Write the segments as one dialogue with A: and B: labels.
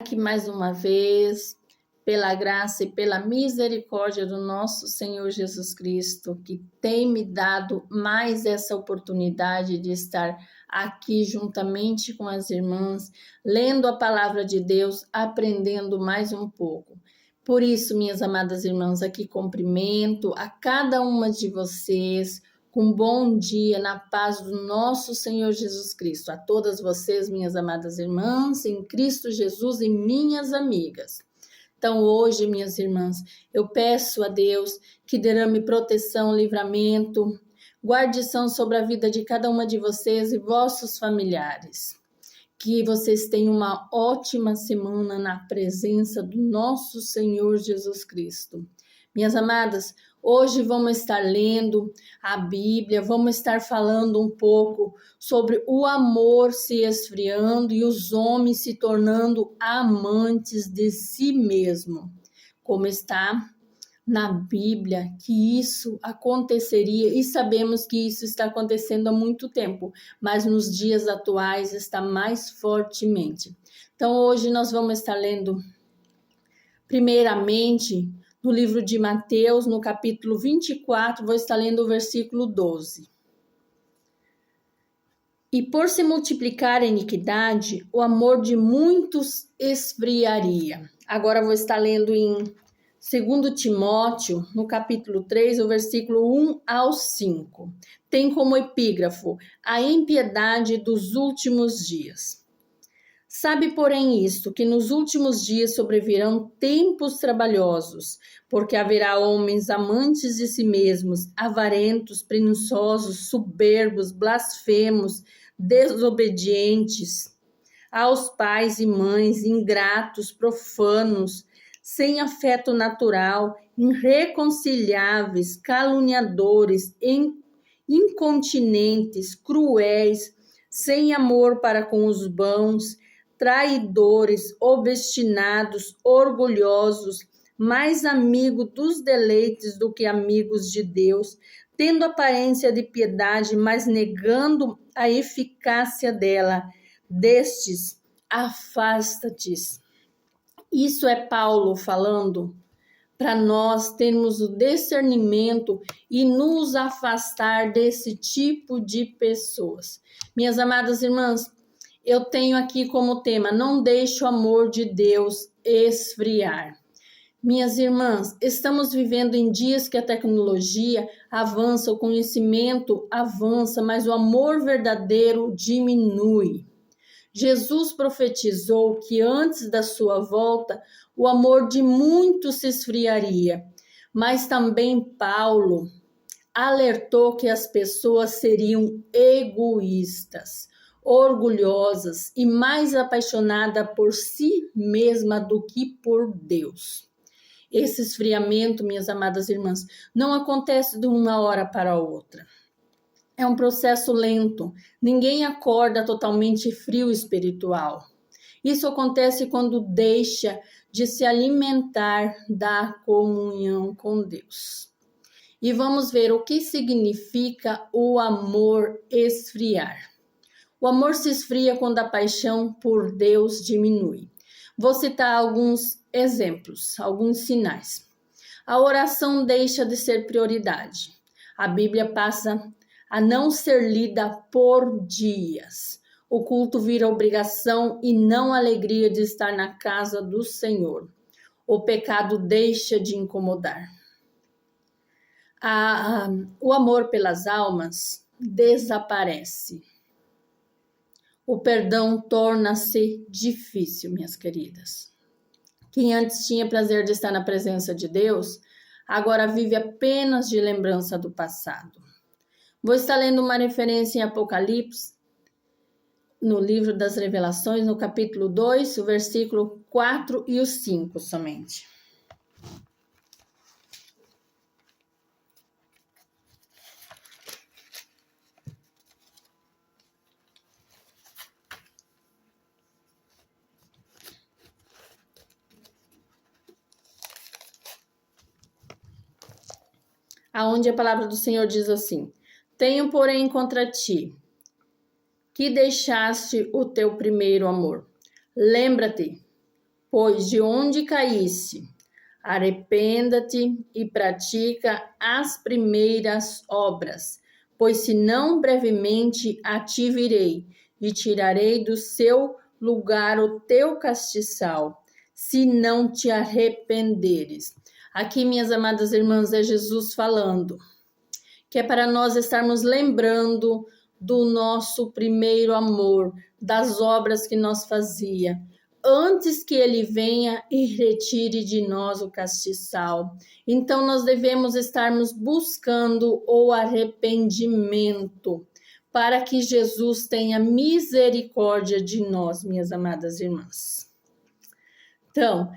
A: Aqui mais uma vez, pela graça e pela misericórdia do nosso Senhor Jesus Cristo, que tem me dado mais essa oportunidade de estar aqui juntamente com as irmãs, lendo a palavra de Deus, aprendendo mais um pouco. Por isso, minhas amadas irmãs, aqui cumprimento a cada uma de vocês, com bom dia, na paz do nosso Senhor Jesus Cristo. A todas vocês, minhas amadas irmãs, em Cristo Jesus e minhas amigas. Então, hoje, minhas irmãs, eu peço a Deus que derrame proteção, livramento, guardição sobre a vida de cada uma de vocês e vossos familiares. Que vocês tenham uma ótima semana na presença do nosso Senhor Jesus Cristo. Minhas amadas, hoje vamos estar lendo a Bíblia, vamos estar falando um pouco sobre o amor se esfriando e os homens se tornando amantes de si mesmo. Como está na Bíblia que isso aconteceria, e sabemos que isso está acontecendo há muito tempo, mas nos dias atuais está mais fortemente. Então, hoje nós vamos estar lendo, primeiramente, no livro de Mateus, no capítulo 24, vou estar lendo o versículo 12. E por se multiplicar a iniquidade, o amor de muitos esfriaria. Agora vou estar lendo em 2 Timóteo, no capítulo 3, o versículo 1 ao 5. Tem como epígrafo a impiedade dos últimos dias. Sabe, porém, isto, que nos últimos dias sobrevirão tempos trabalhosos, porque haverá homens amantes de si mesmos, avarentos, presunçosos, soberbos, blasfemos, desobedientes aos pais e mães, ingratos, profanos, sem afeto natural, irreconciliáveis, caluniadores, incontinentes, cruéis, sem amor para com os bons, traidores, obstinados, orgulhosos, mais amigos dos deleites do que amigos de Deus, tendo aparência de piedade, mas negando a eficácia dela. Destes, afasta-te. Isso é Paulo falando para nós termos o discernimento e nos afastar desse tipo de pessoas. Minhas amadas irmãs, eu tenho aqui como tema, não deixe o amor de Deus esfriar. Minhas irmãs, estamos vivendo em dias que a tecnologia avança, o conhecimento avança, mas o amor verdadeiro diminui. Jesus profetizou que antes da sua volta, o amor de muitos se esfriaria, mas também Paulo alertou que as pessoas seriam egoístas, orgulhosas e mais apaixonadas por si mesma do que por Deus. Esse esfriamento, minhas amadas irmãs, não acontece de uma hora para outra. É um processo lento. Ninguém acorda totalmente frio espiritual. Isso acontece quando deixa de se alimentar da comunhão com Deus. E vamos ver o que significa o amor esfriar. O amor se esfria quando a paixão por Deus diminui. Vou citar alguns exemplos, alguns sinais. A oração deixa de ser prioridade. A Bíblia passa a não ser lida por dias. O culto vira obrigação e não alegria de estar na casa do Senhor. O pecado deixa de incomodar. O amor pelas almas desaparece. O perdão torna-se difícil, minhas queridas. Quem antes tinha prazer de estar na presença de Deus, agora vive apenas de lembrança do passado. Vou estar lendo uma referência em Apocalipse, no livro das Revelações, no capítulo 2, o versículo 4 e o 5 somente. Aonde a palavra do Senhor diz assim: tenho, porém, contra ti, que deixaste o teu primeiro amor. Lembra-te Pois de onde caísse, arrependa-te e pratica as primeiras obras, pois senão brevemente a ti virei e tirarei do seu lugar o teu castiçal, se não te arrependeres. Aqui, minhas amadas irmãs, é Jesus falando, que é para nós estarmos lembrando do nosso primeiro amor, das obras que nós fazia, antes que ele venha e retire de nós o castiçal. Então, nós devemos estarmos buscando o arrependimento, para que Jesus tenha misericórdia de nós, minhas amadas irmãs. Então,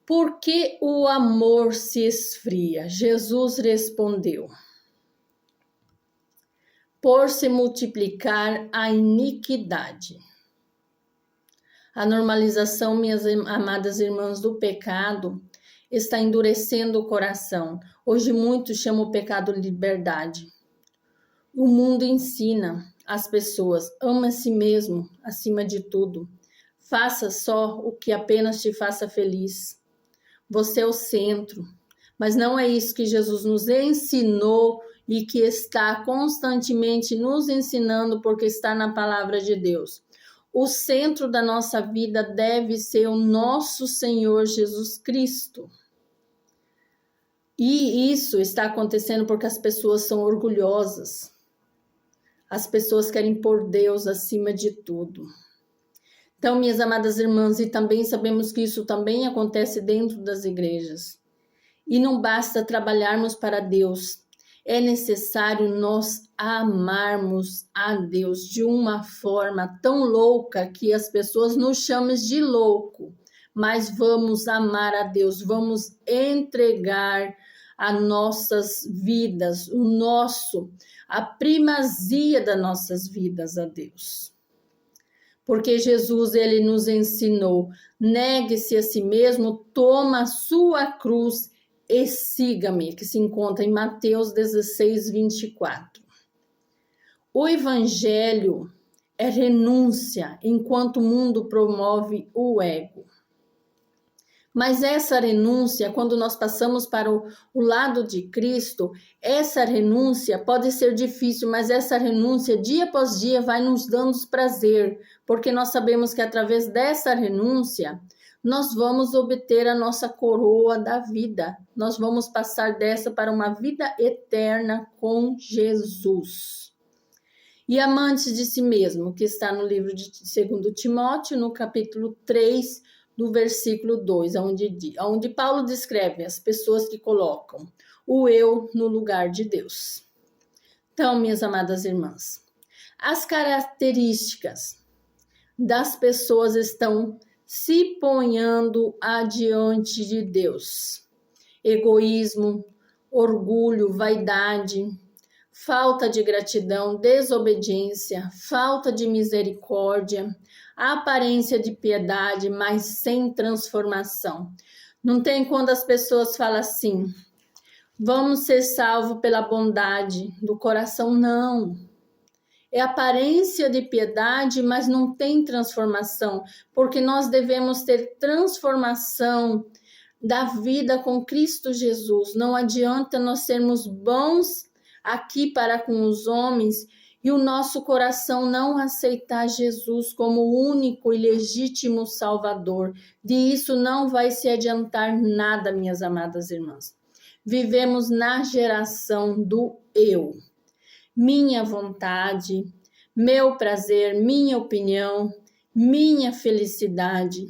A: por que o amor se esfria? Jesus respondeu: por se multiplicar a iniquidade. A normalização, minhas amadas irmãs, do pecado está endurecendo o coração. Hoje muitos chamam o pecado de liberdade. O mundo ensina as pessoas: ama a si mesmo acima de tudo. Faça só o que apenas te faça feliz. Você é o centro. Mas não é isso que Jesus nos ensinou e que está constantemente nos ensinando, porque está na palavra de Deus. O centro da nossa vida deve ser o nosso Senhor Jesus Cristo. E isso está acontecendo porque as pessoas são orgulhosas. As pessoas querem pôr Deus acima de tudo. Então, minhas amadas irmãs, e também sabemos que isso também acontece dentro das igrejas. E não basta trabalharmos para Deus. É necessário nós amarmos a Deus de uma forma tão louca que as pessoas nos chamam de louco. Mas vamos amar a Deus, vamos entregar as nossas vidas, a primazia das nossas vidas a Deus. Porque Jesus, ele nos ensinou: negue-se a si mesmo, toma a sua cruz e siga-me, que se encontra em Mateus 16, 24. O evangelho é renúncia, enquanto o mundo promove o ego. Mas essa renúncia, quando nós passamos para o lado de Cristo, essa renúncia pode ser difícil, mas essa renúncia, dia após dia, vai nos dando prazer, porque nós sabemos que através dessa renúncia, nós vamos obter a nossa coroa da vida. Nós vamos passar dessa para uma vida eterna com Jesus. E amantes de si mesmo, que está no livro de 2 Timóteo, no capítulo 3, do versículo 2, onde Paulo descreve as pessoas que colocam o eu no lugar de Deus. Então, minhas amadas irmãs, as características das pessoas estão se ponhando adiante de Deus: egoísmo, orgulho, vaidade, falta de gratidão, desobediência, falta de misericórdia, aparência de piedade, mas sem transformação. Não tem quando as pessoas falam assim: vamos ser salvos pela bondade do coração. Não. É aparência de piedade, mas não tem transformação, porque nós devemos ter transformação da vida com Cristo Jesus. Não adianta nós sermos bons aqui para com os homens e o nosso coração não aceitar Jesus como o único e legítimo Salvador. De isso não vai se adiantar nada, minhas amadas irmãs. Vivemos na geração do eu. Minha vontade, meu prazer, minha opinião, minha felicidade.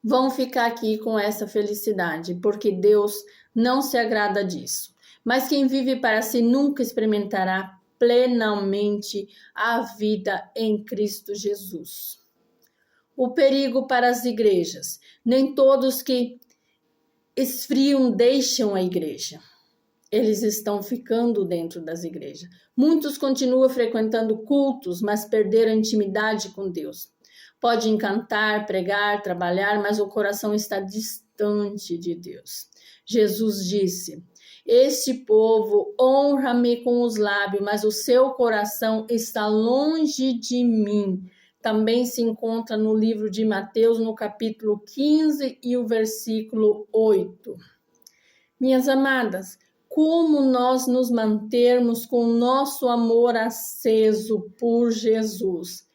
A: Vão ficar aqui com essa felicidade, porque Deus não se agrada disso. Mas quem vive para si nunca experimentará plenamente a vida em Cristo Jesus. O perigo para as igrejas: nem todos que esfriam deixam a igreja. Eles estão ficando dentro das igrejas. Muitos continuam frequentando cultos, mas perderam a intimidade com Deus. Podem cantar, pregar, trabalhar, mas o coração está distante de Deus. Jesus disse: este povo honra-me com os lábios, mas o seu coração está longe de mim. também se encontra no livro de Mateus, no capítulo 15 e o versículo 8. Minhas amadas, como nós nos mantermos com o nosso amor aceso por Jesus?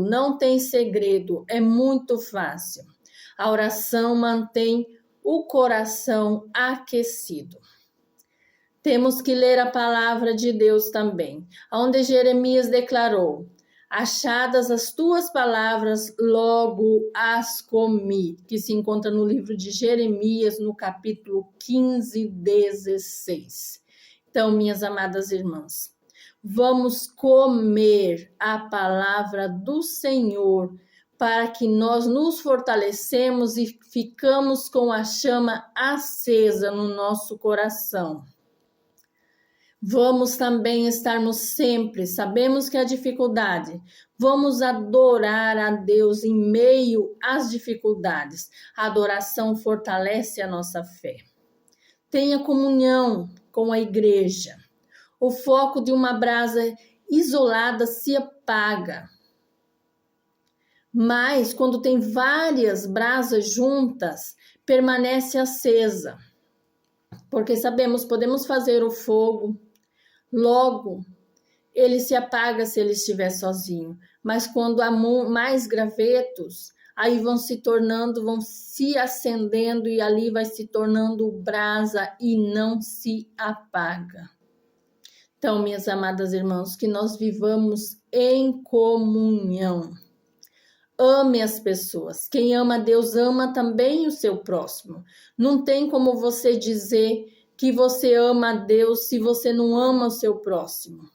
A: Não tem segredo, é muito fácil. A oração mantém o coração aquecido. Temos que ler a palavra de Deus também, onde Jeremias declarou: achadas as tuas palavras, logo as comi, que se encontra no livro de Jeremias, no capítulo 15, 16. Então, minhas amadas irmãs, vamos comer a palavra do Senhor, para que nós nos fortalecemos e ficamos com a chama acesa no nosso coração. Vamos também estarmos sempre, sabemos que há dificuldade, vamos adorar a Deus em meio às dificuldades. A adoração fortalece a nossa fé. Tenha comunhão com a igreja. O foco de uma brasa isolada se apaga. Mas quando tem várias brasas juntas, permanece acesa. Porque sabemos, podemos fazer o fogo, logo, ele se apaga se ele estiver sozinho. Mas quando há mais gravetos, aí vão se acendendo e ali vai se tornando brasa e não se apaga. Então, minhas amadas irmãs, que nós vivamos em comunhão. Ame as pessoas. Quem ama a Deus ama também o seu próximo. Não tem como você dizer que você ama a Deus se você não ama o seu próximo.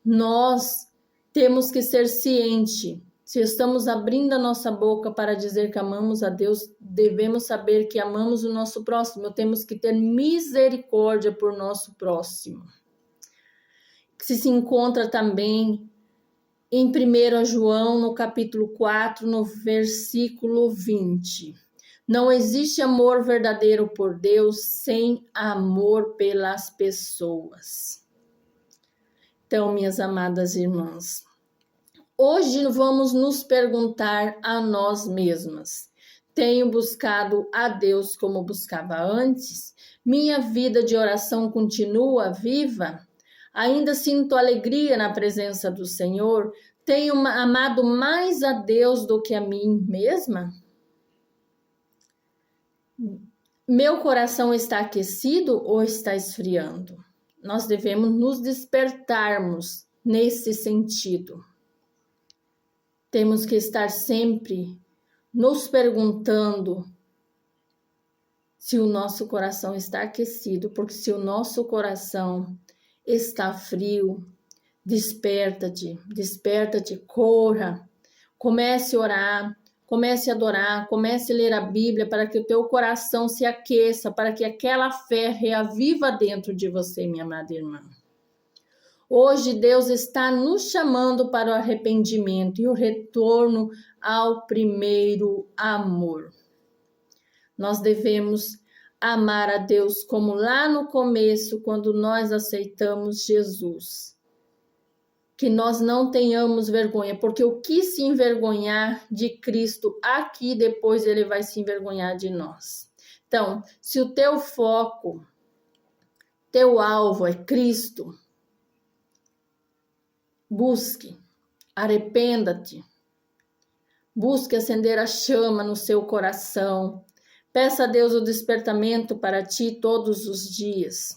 A: Nós temos que ser cientes. Se estamos abrindo a nossa boca para dizer que amamos a Deus, devemos saber que amamos o nosso próximo. Temos que ter misericórdia por nosso próximo. Que se encontra também em 1 João, no capítulo 4, no versículo 20. Não existe amor verdadeiro por Deus sem amor pelas pessoas. Então, minhas amadas irmãs, hoje vamos nos perguntar a nós mesmas: tenho buscado a Deus como buscava antes? Minha vida de oração continua viva? Ainda sinto alegria na presença do Senhor? Tenho amado mais a Deus do que a mim mesma? Meu coração está aquecido ou está esfriando? Nós devemos nos despertarmos nesse sentido. Temos que estar sempre nos perguntando se o nosso coração está aquecido, porque se o nosso coração está frio, desperta-te, corra, comece a orar, comece a adorar, comece a ler a Bíblia para que o teu coração se aqueça, para que aquela fé reaviva dentro de você, minha amada irmã. Hoje Deus está nos chamando para o arrependimento e o retorno ao primeiro amor. Nós devemos amar a Deus como lá no começo, quando nós aceitamos Jesus. Que nós não tenhamos vergonha, porque o que se envergonhar de Cristo aqui, depois ele vai se envergonhar de nós. Então, se o teu foco, teu alvo é Cristo, busque, arrependa-te, busque acender a chama no seu coração, peça a Deus o despertamento para ti todos os dias.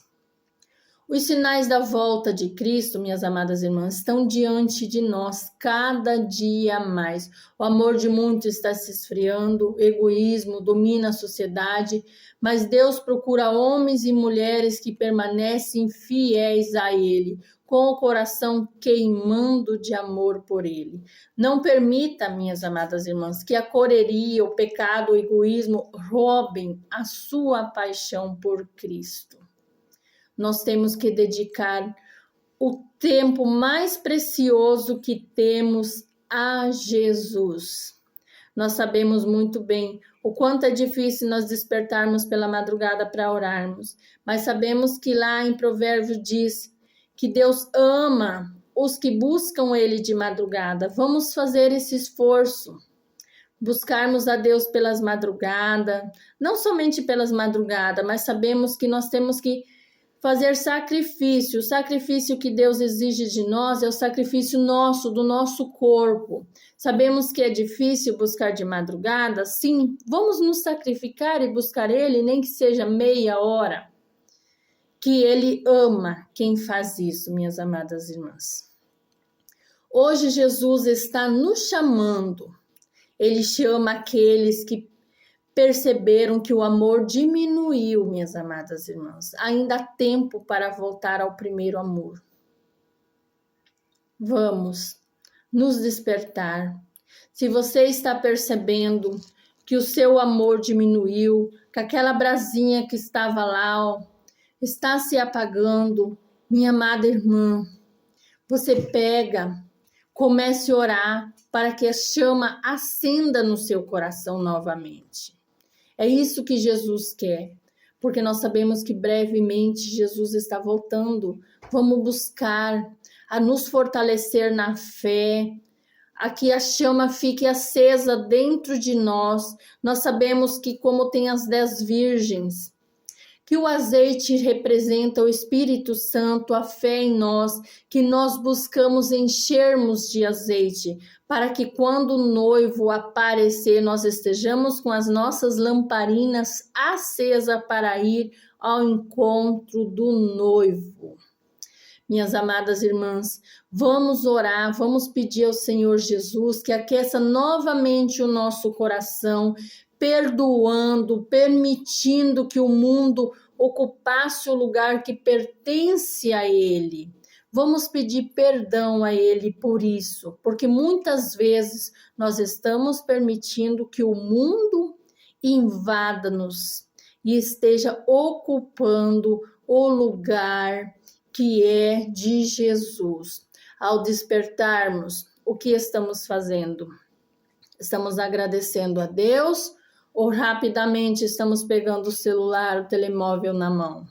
A: Os sinais da volta de Cristo, minhas amadas irmãs, estão diante de nós cada dia mais. O amor de muitos está se esfriando, o egoísmo domina a sociedade, mas Deus procura homens e mulheres que permanecem fiéis a Ele, com o coração queimando de amor por Ele. Não permita, minhas amadas irmãs, que a correria, o pecado, o egoísmo roubem a sua paixão por Cristo. Nós temos que dedicar o tempo mais precioso que temos a Jesus. Nós sabemos muito bem o quanto é difícil nós despertarmos pela madrugada para orarmos, mas sabemos que lá em Provérbios diz que Deus ama os que buscam Ele de madrugada. Vamos fazer esse esforço. Buscarmos a Deus pelas madrugadas, não somente pelas madrugadas, mas sabemos que nós temos que fazer sacrifício. O sacrifício que Deus exige de nós é o sacrifício nosso, do nosso corpo. Sabemos que é difícil buscar de madrugada, sim, vamos nos sacrificar e buscar Ele, nem que seja meia hora, que Ele ama quem faz isso, minhas amadas irmãs. Hoje Jesus está nos chamando. Ele chama aqueles que perceberam que o amor diminuiu, minhas amadas irmãs. Ainda há tempo para voltar ao primeiro amor. Vamos nos despertar. Se você está percebendo que o seu amor diminuiu, que aquela brasinha que estava lá, está se apagando, minha amada irmã, você pega, comece a orar para que a chama acenda no seu coração novamente. É isso que Jesus quer, porque nós sabemos que brevemente Jesus está voltando. Vamos buscar a nos fortalecer na fé, a que a chama fique acesa dentro de nós. Nós sabemos que, como tem as 10 virgens, que o azeite representa o Espírito Santo, a fé em nós, que nós buscamos enchermos de azeite, para que quando o noivo aparecer, nós estejamos com as nossas lamparinas acesas para ir ao encontro do noivo. Minhas amadas irmãs, vamos orar, vamos pedir ao Senhor Jesus que aqueça novamente o nosso coração, perdoando, permitindo que o mundo ocupasse o lugar que pertence a Ele. Vamos pedir perdão a Ele por isso, porque muitas vezes nós estamos permitindo que o mundo invada-nos e esteja ocupando o lugar que é de Jesus. Ao despertarmos, o que estamos fazendo? Estamos agradecendo a Deus ou rapidamente estamos pegando o celular, o telemóvel na mão?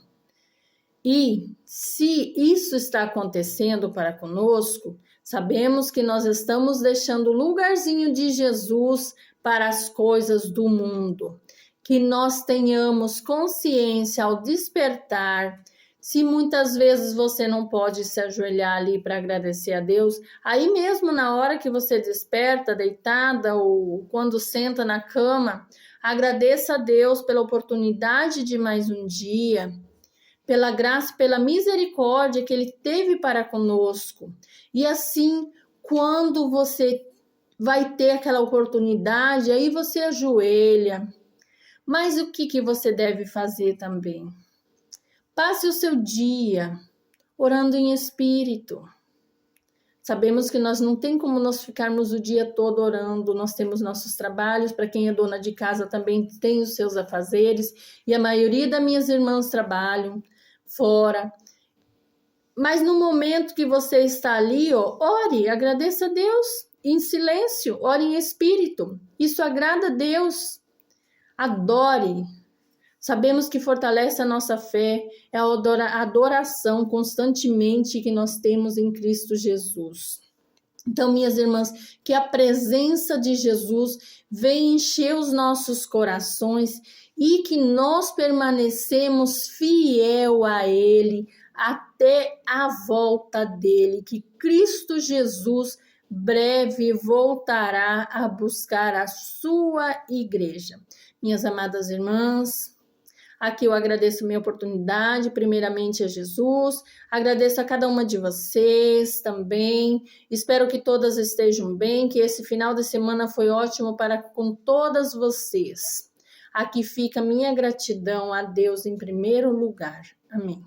A: E se isso está acontecendo para conosco, sabemos que nós estamos deixando o lugarzinho de Jesus para as coisas do mundo. Que nós tenhamos consciência ao despertar. Se muitas vezes você não pode se ajoelhar ali para agradecer a Deus, aí mesmo na hora que você desperta, deitada ou quando senta na cama, agradeça a Deus pela oportunidade de mais um dia, pela graça, pela misericórdia que Ele teve para conosco. E assim, quando você vai ter aquela oportunidade, aí você ajoelha. Mas o que você deve fazer também? Passe o seu dia orando em espírito. Sabemos que nós não tem como nós ficarmos o dia todo orando, nós temos nossos trabalhos, para quem é dona de casa também tem os seus afazeres, e a maioria das minhas irmãs trabalham fora. Mas no momento que você está ali, ore, agradeça a Deus em silêncio, ore em espírito. Isso agrada a Deus. Adore. Sabemos que fortalece a nossa fé, é a adoração constantemente que nós temos em Cristo Jesus. Então, minhas irmãs, que a presença de Jesus venha encher os nossos corações e que nós permanecemos fiel a Ele até a volta dele, que Cristo Jesus breve voltará a buscar a sua igreja. Minhas amadas irmãs, aqui eu agradeço minha oportunidade, primeiramente a Jesus, agradeço a cada uma de vocês também, espero que todas estejam bem, que esse final de semana foi ótimo para com todas vocês. Aqui fica minha gratidão a Deus em primeiro lugar. Amém.